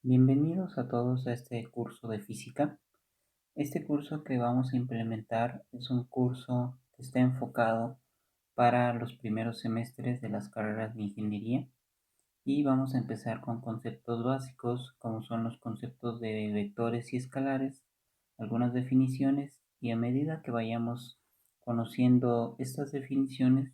Bienvenidos a todos a este curso de física. Este curso que vamos a implementar es un curso que está enfocado para los primeros semestres de las carreras de ingeniería y vamos a empezar con conceptos básicos como son los conceptos de vectores y escalares, algunas definiciones y a medida que vayamos conociendo estas definiciones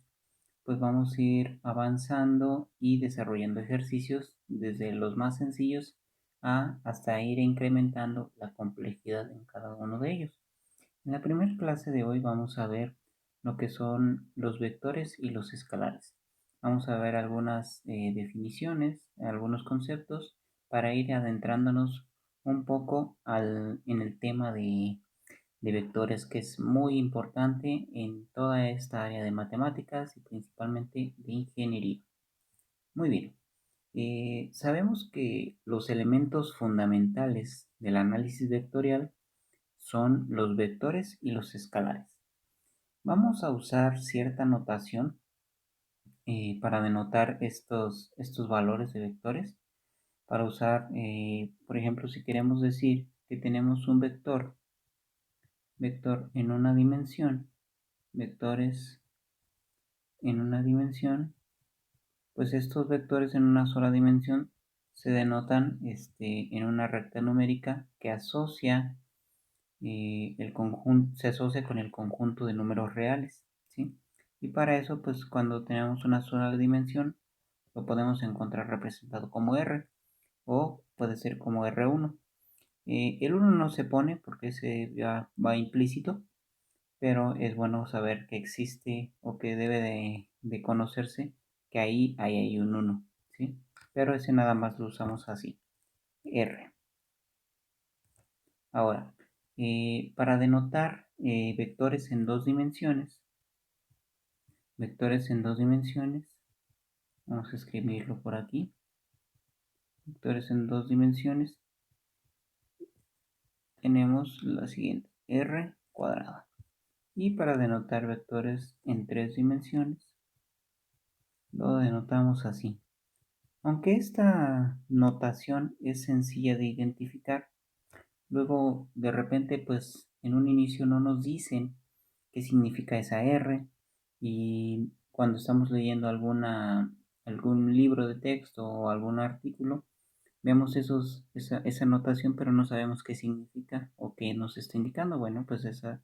pues vamos a ir avanzando y desarrollando ejercicios desde los más sencillos hasta ir incrementando la complejidad en cada uno de ellos. En la primera clase de hoy vamos a ver lo que son los vectores y los escalares. Vamos a ver algunas definiciones, algunos conceptos para ir adentrándonos un poco en el tema de vectores, que es muy importante en toda esta área de matemáticas y principalmente de ingeniería. Muy bien, sabemos que los elementos fundamentales del análisis vectorial son los vectores y los escalares. Vamos a usar cierta notación para denotar estos valores de vectores. Para usar, por ejemplo, si queremos decir que tenemos un vector en una dimensión, vectores en una dimensión, pues estos vectores en una sola dimensión se denotan en una recta numérica que asocia el conjunto, se asocia con el conjunto de números reales, ¿sí? Y para eso, pues cuando tenemos una sola dimensión, lo podemos encontrar representado como R o puede ser como R1. El 1 no se pone porque ese ya va implícito, pero es bueno saber que existe o que debe de conocerse que ahí hay un 1, ¿sí? Pero ese nada más lo usamos así, R. Ahora, para denotar vectores en dos dimensiones, vamos a escribirlo por aquí, vectores en dos dimensiones, tenemos la siguiente, R cuadrada. Y para denotar vectores en tres dimensiones, lo denotamos así. Aunque esta notación es sencilla de identificar, luego de repente pues en un inicio no nos dicen qué significa esa R y cuando estamos leyendo algún libro de texto o algún artículo, vemos esa notación pero no sabemos qué significa o qué nos está indicando. Bueno, pues esa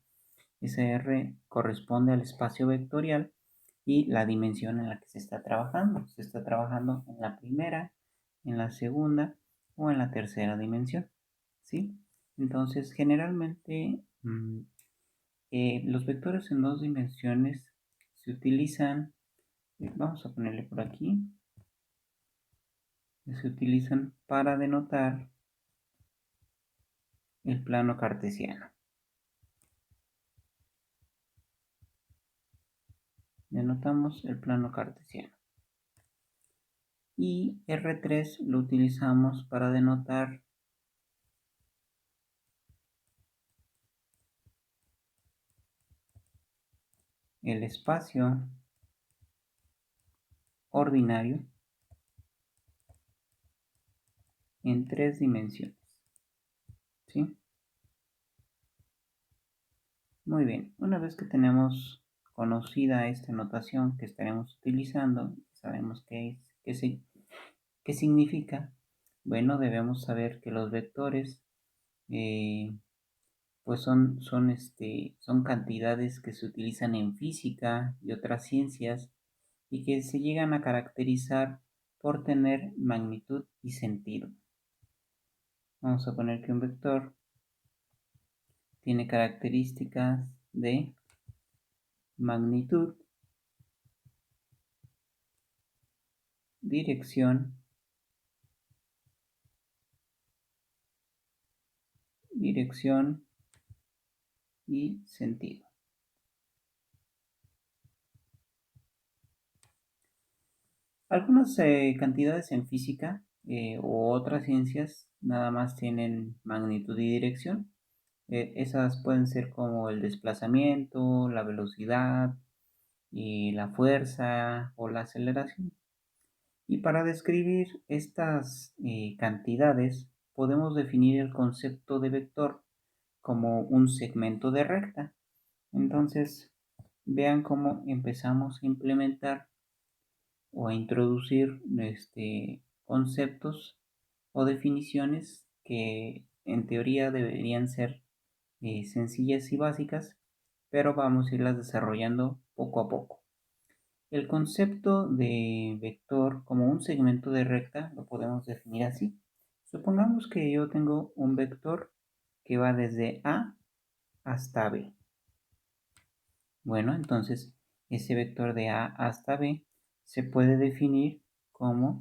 R corresponde al espacio vectorial y la dimensión en la que se está trabajando. Se está trabajando en la primera, en la segunda o en la tercera dimensión, ¿sí? Entonces, generalmente los vectores en dos dimensiones se utilizan, vamos a ponerle por aquí, se utilizan para denotar el plano cartesiano. Denotamos el plano cartesiano. Y R3 lo utilizamos para denotar el espacio ordinario en tres dimensiones, ¿sí? Muy bien, una vez que tenemos conocida esta notación que estaremos utilizando, sabemos qué significa, bueno, debemos saber que los vectores eh, pues son cantidades que se utilizan en física y otras ciencias y que se llegan a caracterizar por tener magnitud y sentido. Vamos a poner que un vector tiene características de magnitud, dirección, dirección y sentido. Algunas cantidades en física u otras ciencias nada más tienen magnitud y dirección. Esas pueden ser como el desplazamiento, la velocidad y la fuerza o la aceleración. Y para describir estas cantidades, podemos definir el concepto de vector como un segmento de recta. Entonces, vean cómo empezamos a implementar o a introducir conceptos o definiciones que en teoría deberían ser sencillas y básicas, pero vamos a irlas desarrollando poco a poco. El concepto de vector como un segmento de recta lo podemos definir así. Supongamos que yo tengo un vector que va desde A hasta B. Bueno, entonces ese vector de A hasta B se puede definir como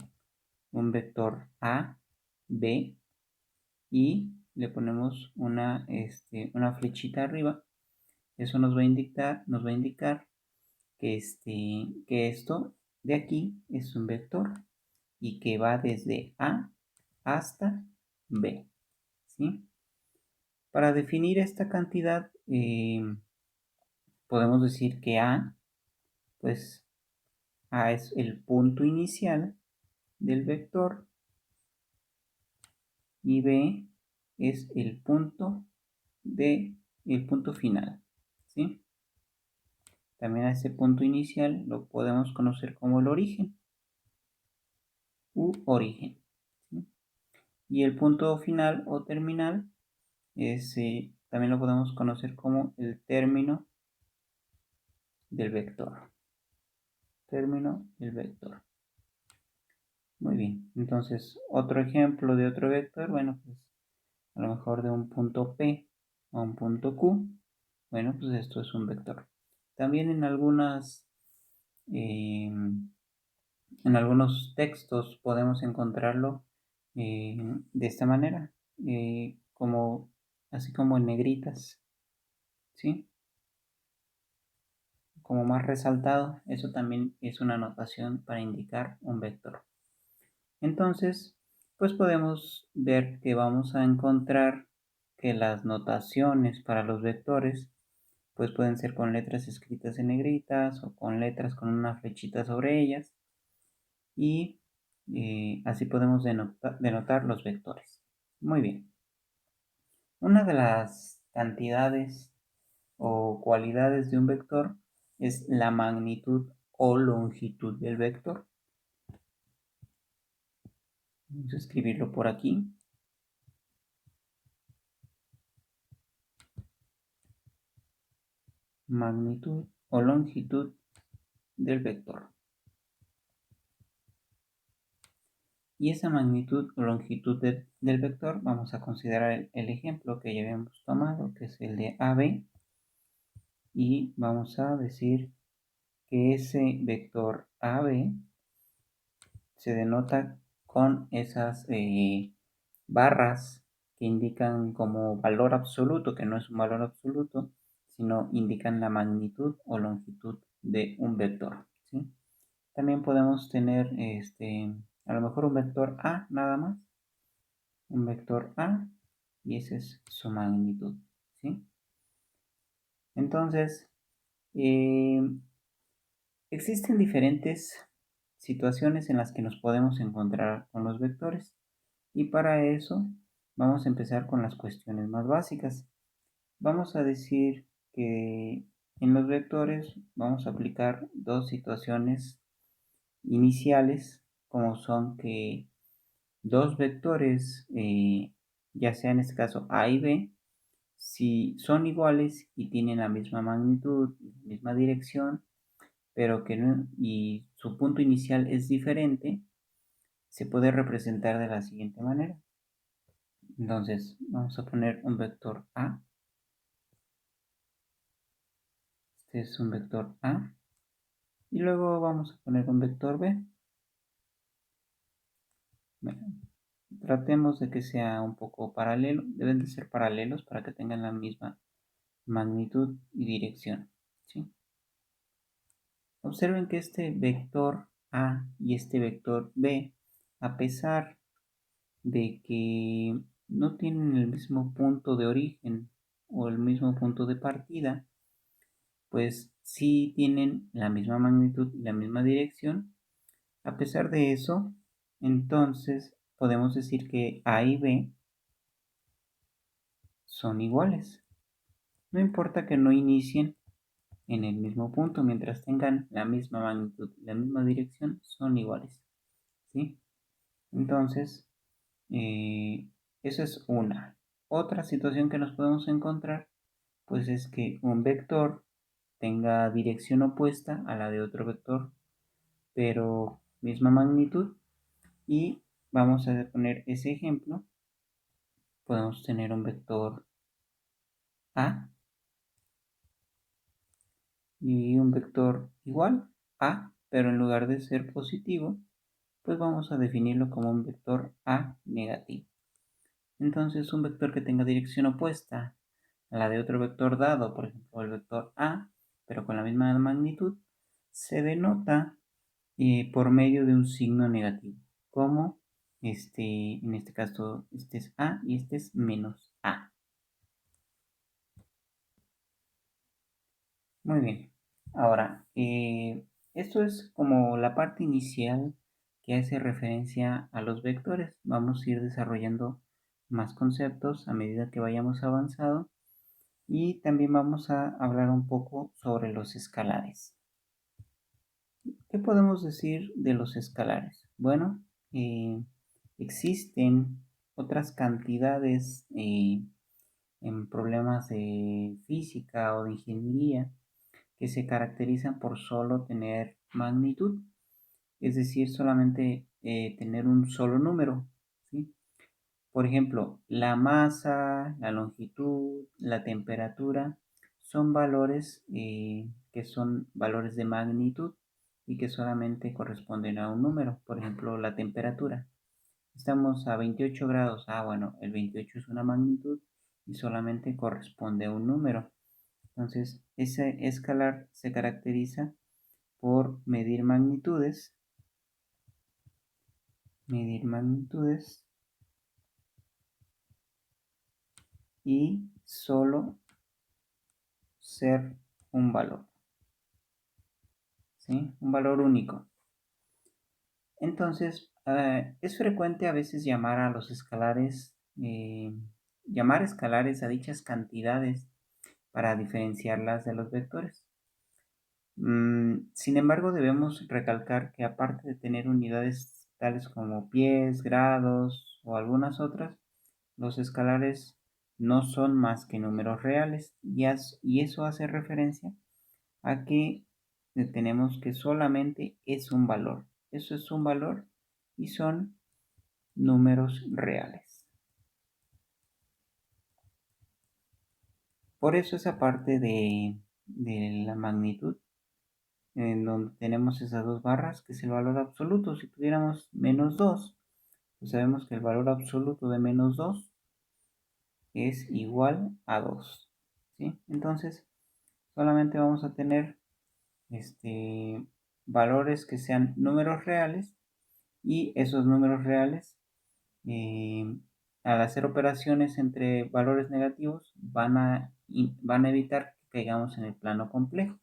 un vector A, B, y le ponemos una flechita arriba. Eso nos va a indicar que, que esto de aquí es un vector y que va desde A hasta B. ¿Sí? Para definir esta cantidad, podemos decir que A, pues A es el punto inicial del vector y B es el punto final. ¿Sí? También a ese punto inicial lo podemos conocer como el origen u origen. ¿Sí? Y el punto final o terminal también lo podemos conocer como el término del vector. Término del vector. Muy bien, entonces otro ejemplo de otro vector, bueno, pues a lo mejor de un punto P a un punto Q, bueno, pues esto es un vector. También en algunos textos podemos encontrarlo de esta manera, así como en negritas, ¿sí? Como más resaltado, eso también es una notación para indicar un vector. Entonces, pues podemos ver que vamos a encontrar que las notaciones para los vectores pues pueden ser con letras escritas en negritas o con letras con una flechita sobre ellas, y así podemos denotar los vectores. Muy bien. Una de las cantidades o cualidades de un vector es la magnitud o longitud del vector. Vamos a escribirlo por aquí. Magnitud o longitud del vector. Y esa magnitud o longitud del vector, vamos a considerar el ejemplo que ya habíamos tomado, que es el de AB, y vamos a decir que ese vector AB se denota con esas barras que indican como valor absoluto, que no es un valor absoluto, sino indican la magnitud o longitud de un vector. ¿Sí? También podemos tener a lo mejor un vector A nada más, un vector A, y esa es su magnitud. ¿Sí? Entonces, eh, existen diferentes situaciones en las que nos podemos encontrar con los vectores, y para eso vamos a empezar con las cuestiones más básicas. Vamos a decir que en los vectores vamos a aplicar dos situaciones iniciales, como son que dos vectores, ya sea en este caso A y B, si son iguales y tienen la misma magnitud, misma dirección, pero que no, y su punto inicial es diferente, se puede representar de la siguiente manera. Entonces vamos a poner un vector A. Este es un vector A. Y luego vamos a poner un vector B. Bueno, tratemos de que sea un poco paralelo. Deben de ser paralelos para que tengan la misma magnitud y dirección. ¿Sí? Observen que este vector A y este vector B, a pesar de que no tienen el mismo punto de origen o el mismo punto de partida, pues sí tienen la misma magnitud y la misma dirección, A pesar de eso, entonces podemos decir que A y B son iguales. No importa que no inicien en el mismo punto, mientras tengan la misma magnitud, la misma dirección, son iguales. ¿Sí? Entonces, eso es una. Otra situación que nos podemos encontrar, pues es que un vector tenga dirección opuesta a la de otro vector, pero misma magnitud. Y vamos a poner ese ejemplo. Podemos tener un vector A y un vector igual A, pero en lugar de ser positivo, pues vamos a definirlo como un vector A negativo. Entonces, un vector que tenga dirección opuesta a la de otro vector dado, por ejemplo, el vector A, pero con la misma magnitud, se denota por medio de un signo negativo, como en este caso, este es A y este es menos A. Muy bien. Ahora, esto es como la parte inicial que hace referencia a los vectores. Vamos a ir desarrollando más conceptos a medida que vayamos avanzando y también vamos a hablar un poco sobre los escalares. ¿Qué podemos decir de los escalares? Bueno, existen otras cantidades en problemas de física o de ingeniería que se caracterizan por solo tener magnitud, es decir, solamente tener un solo número, ¿sí? Por ejemplo, la masa, la longitud, la temperatura son valores que son valores de magnitud y que solamente corresponden a un número. Por ejemplo, la temperatura. Estamos a 28 grados. Ah, bueno, el 28 es una magnitud y solamente corresponde a un número. Entonces, ese escalar se caracteriza por medir magnitudes y solo ser un valor, ¿sí? Un valor único. Entonces, es frecuente a veces llamar a los escalares, llamar escalares a dichas cantidades para diferenciarlas de los vectores. Sin embargo, debemos recalcar que aparte de tener unidades tales como pies, grados o algunas otras, los escalares no son más que números reales y eso hace referencia a que tenemos que solamente es un valor. Eso es un valor y son números reales. Por eso esa parte de la magnitud, en donde tenemos esas dos barras, que es el valor absoluto. Si tuviéramos menos 2, pues sabemos que el valor absoluto de menos 2 es igual a 2. ¿Sí? Entonces, solamente vamos a tener valores que sean números reales y esos números reales eh, al hacer operaciones entre valores negativos van a evitar que caigamos en el plano complejo,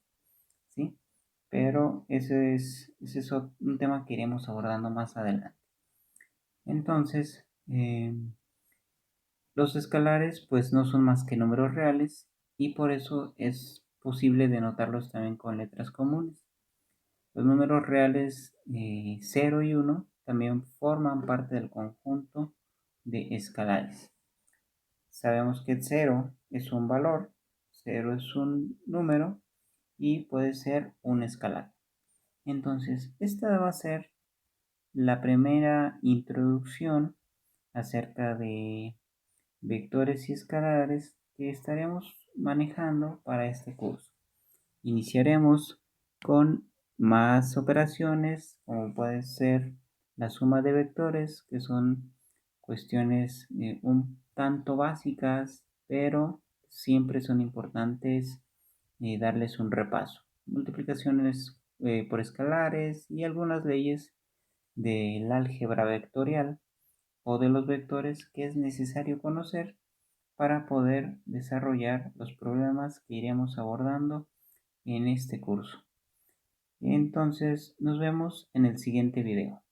¿sí? Pero ese es un tema que iremos abordando más adelante. Entonces, los escalares pues no son más que números reales y por eso es posible denotarlos también con letras comunes. Los números reales 0 y 1 también forman parte del conjunto de escalares. Sabemos que 0 es un valor, 0 es un número y puede ser un escalar. Entonces, esta va a ser la primera introducción acerca de vectores y escalares que estaremos manejando para este curso. Iniciaremos con más operaciones, como puede ser la suma de vectores, que son cuestiones un tanto básicas, pero siempre son importantes darles un repaso. Multiplicaciones por escalares y algunas leyes del álgebra vectorial o de los vectores que es necesario conocer para poder desarrollar los problemas que iremos abordando en este curso. Entonces nos vemos en el siguiente video.